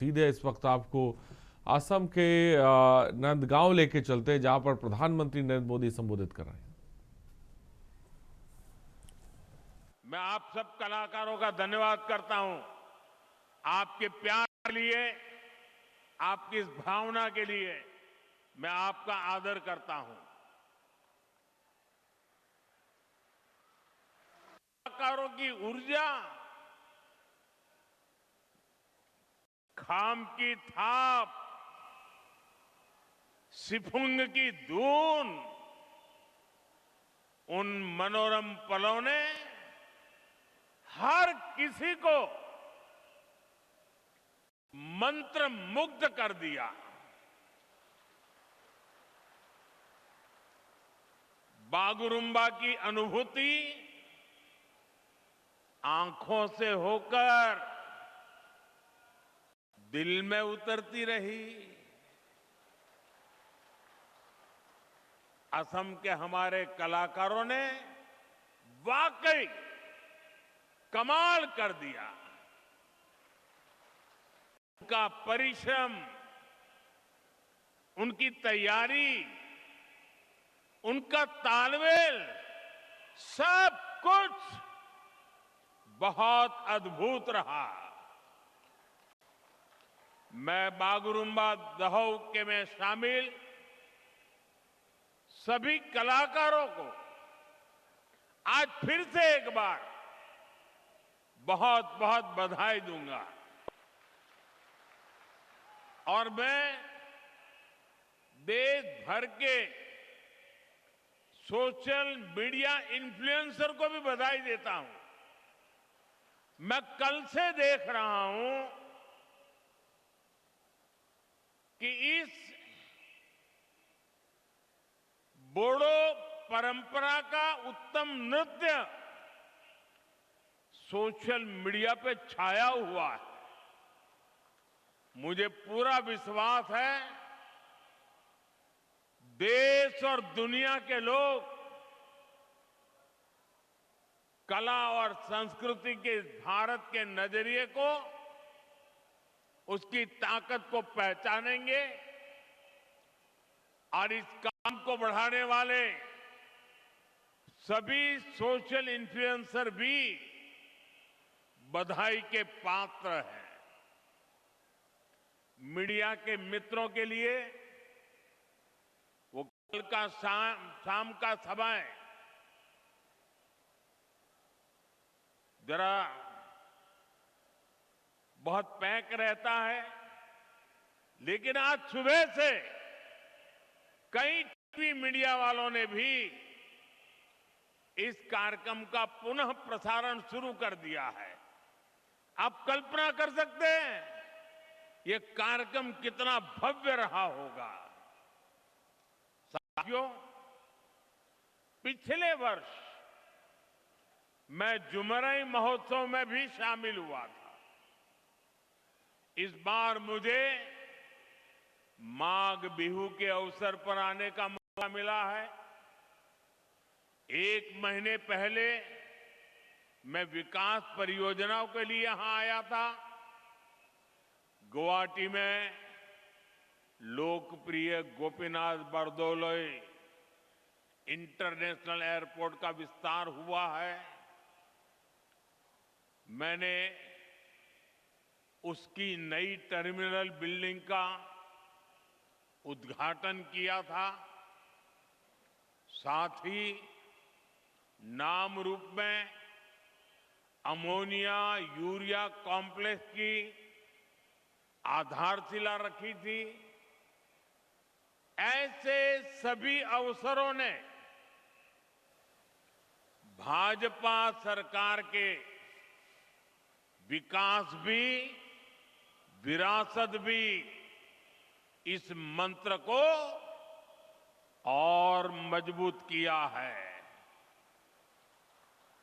सीधे इस वक्त आपको असम के नंदगांव लेके चलते हैं, जहां पर प्रधानमंत्री नरेंद्र मोदी संबोधित कर रहे हैं। मैं आप सब कलाकारों का धन्यवाद करता हूं। आपके प्यार के लिए, आपकी इस भावना के लिए मैं आपका आदर करता हूं। कलाकारों की ऊर्जा, खाम की थाप, सिफुंग की धून, उन मनोरम पलों ने हर किसी को मंत्र मुग्ध कर दिया। बागुरुम्बा की अनुभूति आंखों से होकर दिल में उतरती रही। असम के हमारे कलाकारों ने वाकई कमाल कर दिया। उनका परिश्रम, उनकी तैयारी, उनका तालमेल, सब कुछ बहुत अद्भुत रहा। मैं बागुरुम्बा दहौ के में शामिल सभी कलाकारों को आज फिर से एक बार बहुत बहुत बधाई दूंगा। और मैं देश भर के सोशल मीडिया इन्फ्लुएंसर को भी बधाई देता हूं। मैं कल से देख रहा हूं कि इस बोडो परंपरा का उत्तम नृत्य सोशल मीडिया पे छाया हुआ है। मुझे पूरा विश्वास है देश और दुनिया के लोग कला और संस्कृति के भारत के नजरिए को, उसकी ताकत को पहचानेंगे और इस काम को बढ़ाने वाले सभी सोशल इन्फ्लुएंसर भी बधाई के पात्र हैं। मीडिया के मित्रों के लिए वो कल का शाम का समय जरा बहुत पैक रहता है, लेकिन आज सुबह से कई टीवी मीडिया वालों ने भी इस कार्यक्रम का पुनः प्रसारण शुरू कर दिया है। आप कल्पना कर सकते हैं ये कार्यक्रम कितना भव्य रहा होगा। साथियों, पिछले वर्ष मैं जुमरई महोत्सव में भी शामिल हुआ था। इस बार मुझे माघ बिहू के अवसर पर आने का मौका मिला है। एक महीने पहले मैं विकास परियोजनाओं के लिए यहां आया था। गुवाहाटी में लोकप्रिय गोपीनाथ बरदोलोई इंटरनेशनल एयरपोर्ट का विस्तार हुआ है। मैंने उसकी नई टर्मिनल बिल्डिंग का उद्घाटन किया था। साथ ही नाम रूप में अमोनिया यूरिया कॉम्प्लेक्स की आधारशिला रखी थी। ऐसे सभी अवसरों ने भाजपा सरकार के विकास भी, विरासत भी, इस मंत्र को और मजबूत किया है।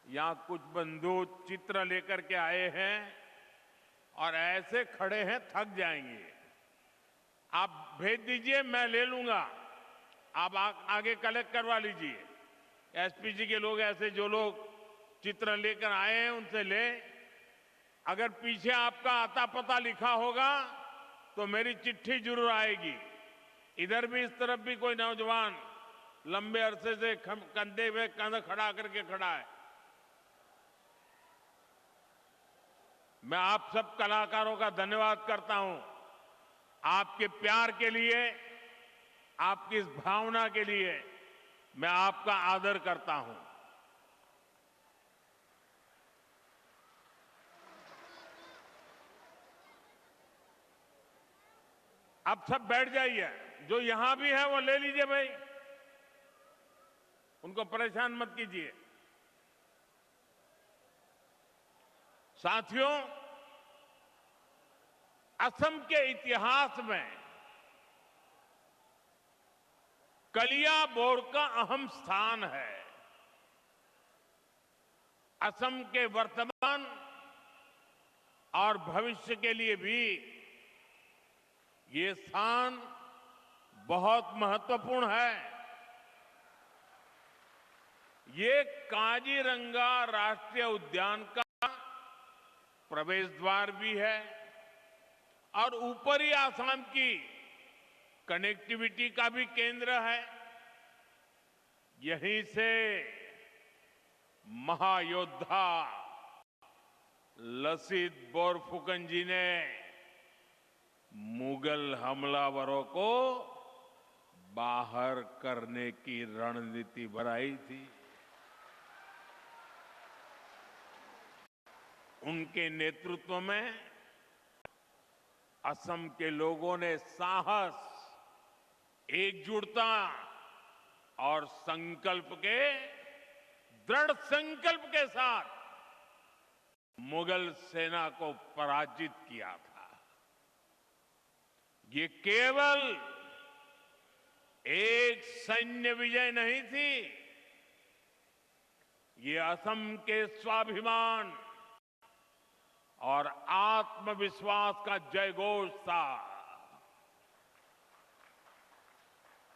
यहां कुछ बंधु चित्र लेकर के आए हैं और ऐसे खड़े हैं, थक जाएंगे। आप भेज दीजिए, मैं ले लूंगा। आप आगे कलेक्ट करवा लीजिए। एसपीजी के लोग, ऐसे जो लोग चित्र लेकर आए हैं, उनसे ले। अगर पीछे आपका आता पता लिखा होगा तो मेरी चिट्ठी जरूर आएगी। इधर भी इस तरफ भी कोई नौजवान लंबे अरसे से कंधे पे कंधा खड़ा करके खड़ा है। मैं आप सब कलाकारों का धन्यवाद करता हूं। आपके प्यार के लिए, आपकी इस भावना के लिए मैं आपका आदर करता हूं। आप सब बैठ जाइए। जो यहां भी है वो ले लीजिए भाई, उनको परेशान मत कीजिए। साथियों, असम के इतिहास में कलियाबोर का अहम स्थान है। असम के वर्तमान और भविष्य के लिए भी ये स्थान बहुत महत्वपूर्ण है। ये काजीरंगा राष्ट्रीय उद्यान का प्रवेश द्वार भी है और ऊपरी आसाम की कनेक्टिविटी का भी केंद्र है। यहीं से महायोद्धा लसित बोरफुकन जी ने मुगल हमलावरों को बाहर करने की रणनीति बनाई थी। उनके नेतृत्व में असम के लोगों ने साहस, एकजुटता और दृढ़ संकल्प के साथ मुगल सेना को पराजित किया था। ये केवल एक सैन्य विजय नहीं थी, ये असम के स्वाभिमान और आत्मविश्वास का जयघोष था।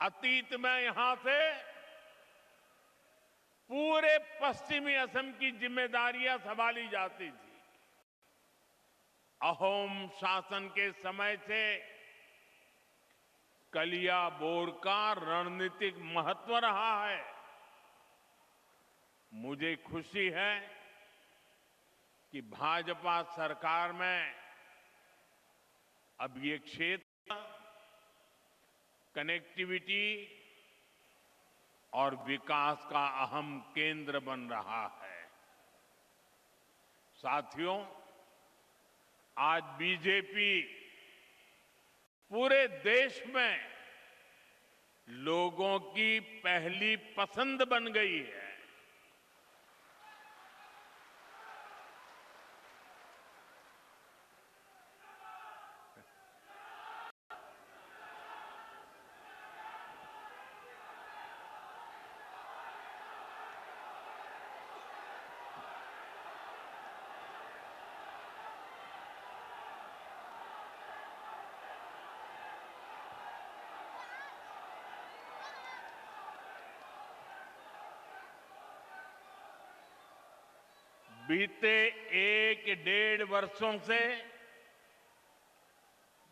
अतीत में यहां से पूरे पश्चिमी असम की जिम्मेदारियां संभाली जाती थी। अहोम शासन के समय से कलियाबोर का रणनीतिक महत्व रहा है। मुझे खुशी है कि भाजपा सरकार में अब ये क्षेत्र कनेक्टिविटी और विकास का अहम केंद्र बन रहा है। साथियों, आज बीजेपी पूरे देश में लोगों की पहली पसंद बन गई है। बीते 1-1.5 वर्षों से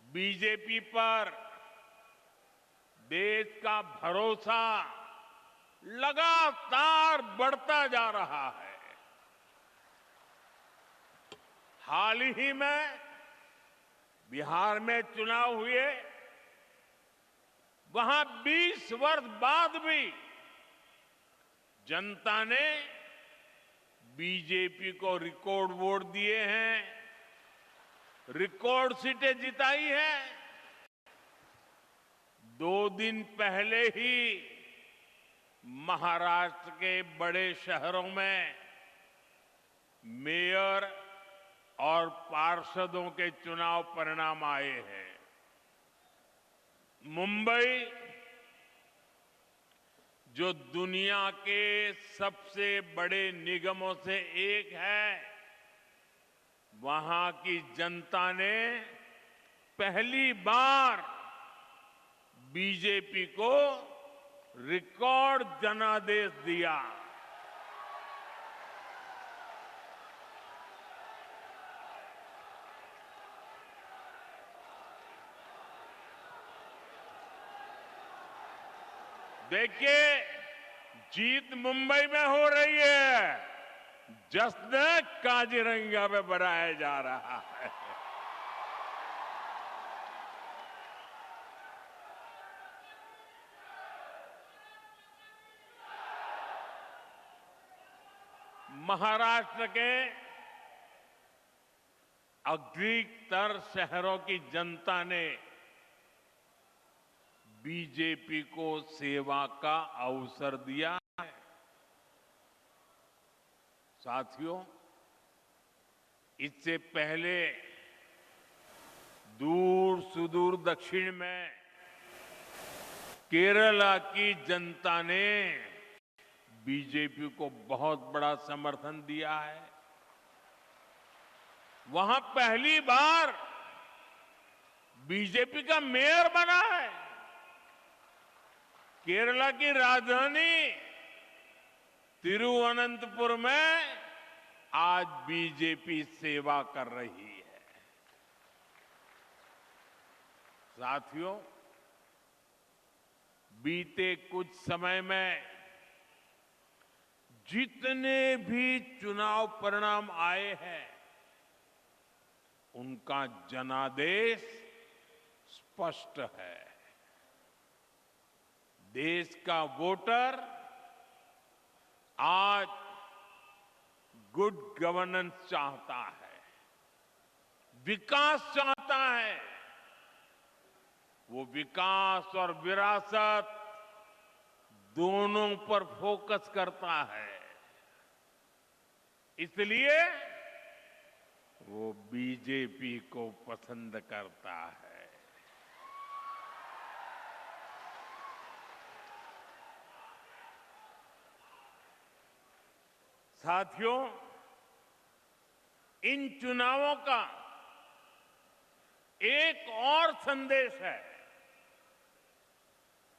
बीजेपी पर देश का भरोसा लगातार बढ़ता जा रहा है। हाल ही में बिहार में चुनाव हुए, वहां 20 वर्ष बाद भी जनता ने बीजेपी को रिकॉर्ड वोट दिए हैं, रिकॉर्ड सीटें जिताई हैं। 2 दिन पहले ही महाराष्ट्र के बड़े शहरों में मेयर और पार्षदों के चुनाव परिणाम आए हैं। मुंबई, जो दुनिया के सबसे बड़े निगमों से एक है, वहां की जनता ने पहली बार बीजेपी को रिकॉर्ड जनादेश दिया। देखिए, जीत मुंबई में हो रही है, जश्न काजीरंगा में मनाया जा रहा है। महाराष्ट्र के अधिकतर शहरों की जनता ने बीजेपी को सेवा का अवसर दिया है। साथियों, इससे पहले दूर सुदूर दक्षिण में केरला की जनता ने बीजेपी को बहुत बड़ा समर्थन दिया है। वहां पहली बार बीजेपी का मेयर बना है। केरला की राजधानी तिरुवनंतपुर में आज बीजेपी सेवा कर रही है। साथियों, बीते कुछ समय में जितने भी चुनाव परिणाम आए हैं, उनका जनादेश स्पष्ट है। देश का वोटर आज गुड गवर्नेंस चाहता है, विकास चाहता है। वो विकास और विरासत दोनों पर फोकस करता है। इसलिए वो बीजेपी को पसंद करता है। साथियों, इन चुनावों का एक और संदेश है।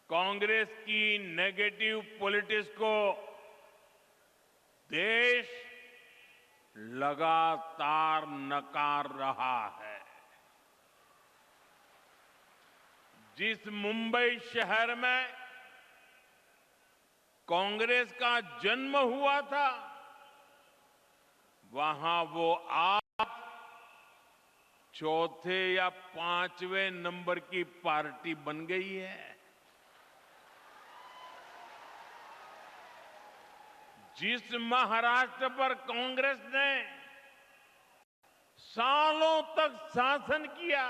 कांग्रेस की नेगेटिव पॉलिटिक्स को देश लगातार नकार रहा है। जिस मुंबई शहर में कांग्रेस का जन्म हुआ था, वहां वो आज चौथे या पांचवें नंबर की पार्टी बन गई है। जिस महाराष्ट्र पर कांग्रेस ने सालों तक शासन किया,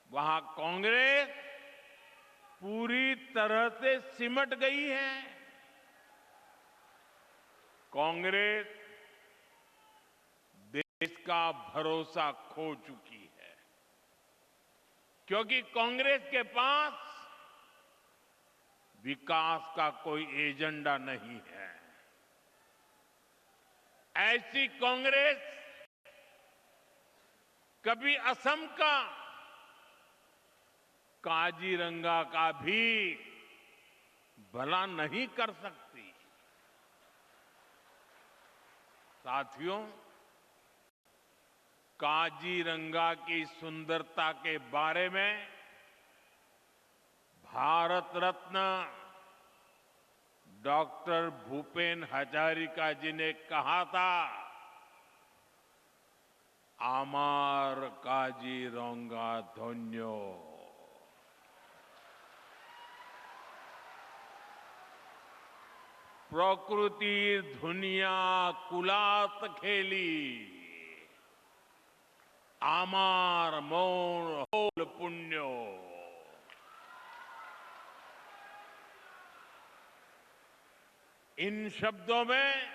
वहां कांग्रेस पूरी तरह से सिमट गई है। कांग्रेस देश का भरोसा खो चुकी है, क्योंकि कांग्रेस के पास विकास का कोई एजेंडा नहीं है। ऐसी कांग्रेस कभी असम का काजीरंगा का भी भला नहीं कर सकती। साथियों, काजीरंगा की सुंदरता के बारे में भारत रत्न डॉक्टर भूपेन हजारिका जी ने कहा था, आमार काजीरंगा धन्यो। प्रकृति दुनिया कुलात खेली, आमार मौन होल पुण्यो। इन शब्दों में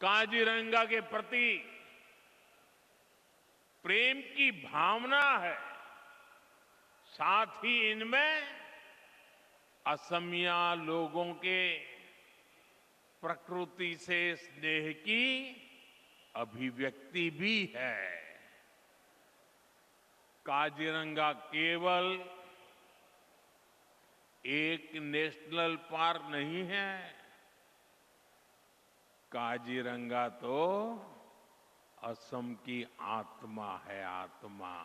काजीरंगा के प्रति प्रेम की भावना है। साथ ही इनमें असमिया लोगों के प्रकृति से स्नेह की अभिव्यक्ति भी है। काजीरंगा केवल एक नेशनल पार्क नहीं है, काजीरंगा तो असम की आत्मा है, आत्मा।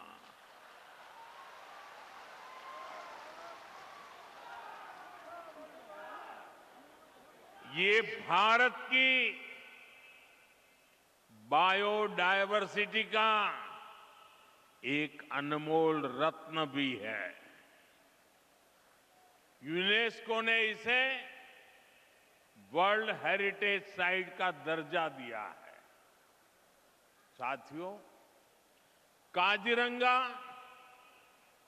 ये भारत की बायोडायवर्सिटी का एक अनमोल रत्न भी है। यूनेस्को ने इसे वर्ल्ड हेरिटेज साइट का दर्जा दिया है। साथियों, काजीरंगा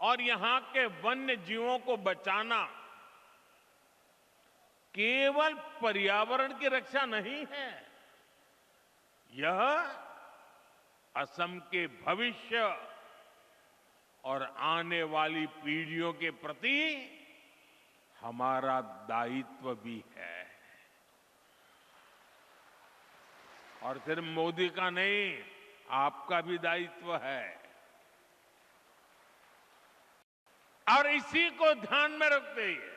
और यहां के वन्य जीवों को बचाना केवल पर्यावरण की रक्षा नहीं है, यह असम के भविष्य और आने वाली पीढ़ियों के प्रति हमारा दायित्व भी है। और सिर्फ मोदी का नहीं, आपका भी दायित्व है। और इसी को ध्यान में रखते हुए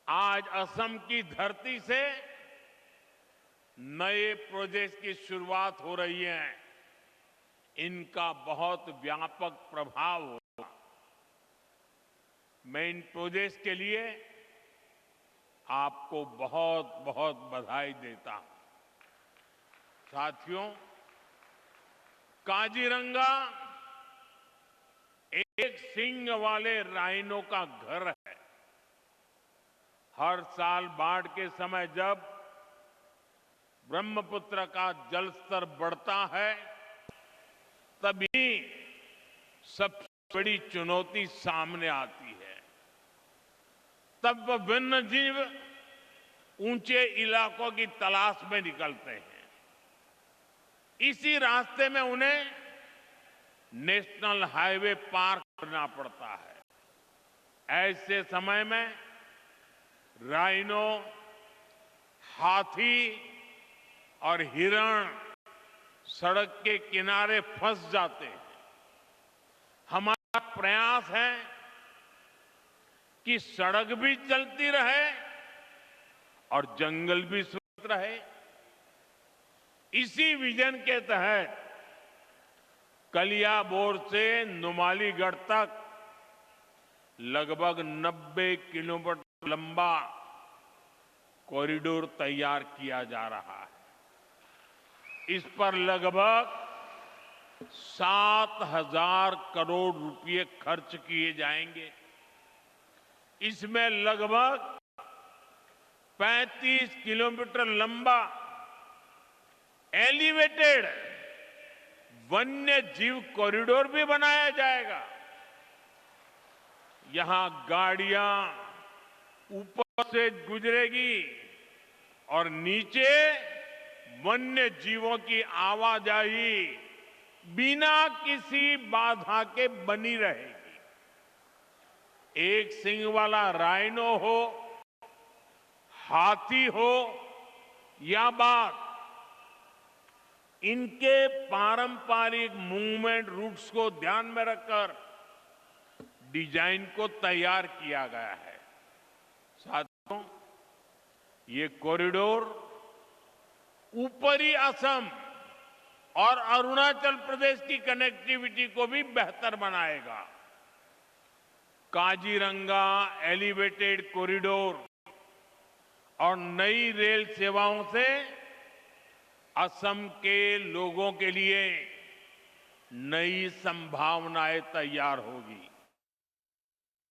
आज असम की धरती से नए प्रोजेक्ट की शुरुआत हो रही है। इनका बहुत व्यापक प्रभाव होगा। मैं इन प्रोजेक्ट्स के लिए आपको बहुत बहुत बधाई देता हूं। साथियों, काजीरंगा एक सींग वाले राइनो का घर है। हर साल बाढ़ के समय जब ब्रह्मपुत्र का जल स्तर बढ़ता है, तभी सबसे बड़ी चुनौती सामने आती है। तब वन्य जीव ऊंचे इलाकों की तलाश में निकलते हैं। इसी रास्ते में उन्हें नेशनल हाईवे पार करना पड़ता है। ऐसे समय में राइनो, हाथी और हिरण सड़क के किनारे फंस जाते हैं। हमारा प्रयास है कि सड़क भी चलती रहे और जंगल भी सुरक्षित रहे। इसी विजन के तहत कलियाबोर से नुमालीगढ़ तक लगभग 90 किलोमीटर लंबा कॉरिडोर तैयार किया जा रहा है। इस पर लगभग 7,000 करोड़ रुपए खर्च किए जाएंगे। इसमें लगभग 35 किलोमीटर लंबा एलिवेटेड वन्य जीव कॉरिडोर भी बनाया जाएगा। यहां गाड़ियां ऊपर से गुजरेगी और नीचे वन्य जीवों की आवाजाही बिना किसी बाधा के बनी रहेगी। एक सींग वाला राइनो हो, हाथी हो या बाघ, इनके पारंपरिक मूवमेंट रूट्स को ध्यान में रखकर डिजाइन को तैयार किया गया है। साथियों, ये कॉरिडोर ऊपरी असम और अरुणाचल प्रदेश की कनेक्टिविटी को भी बेहतर बनाएगा। काजीरंगा एलिवेटेड कॉरिडोर और नई रेल सेवाओं से असम के लोगों के लिए नई संभावनाएं तैयार होगी।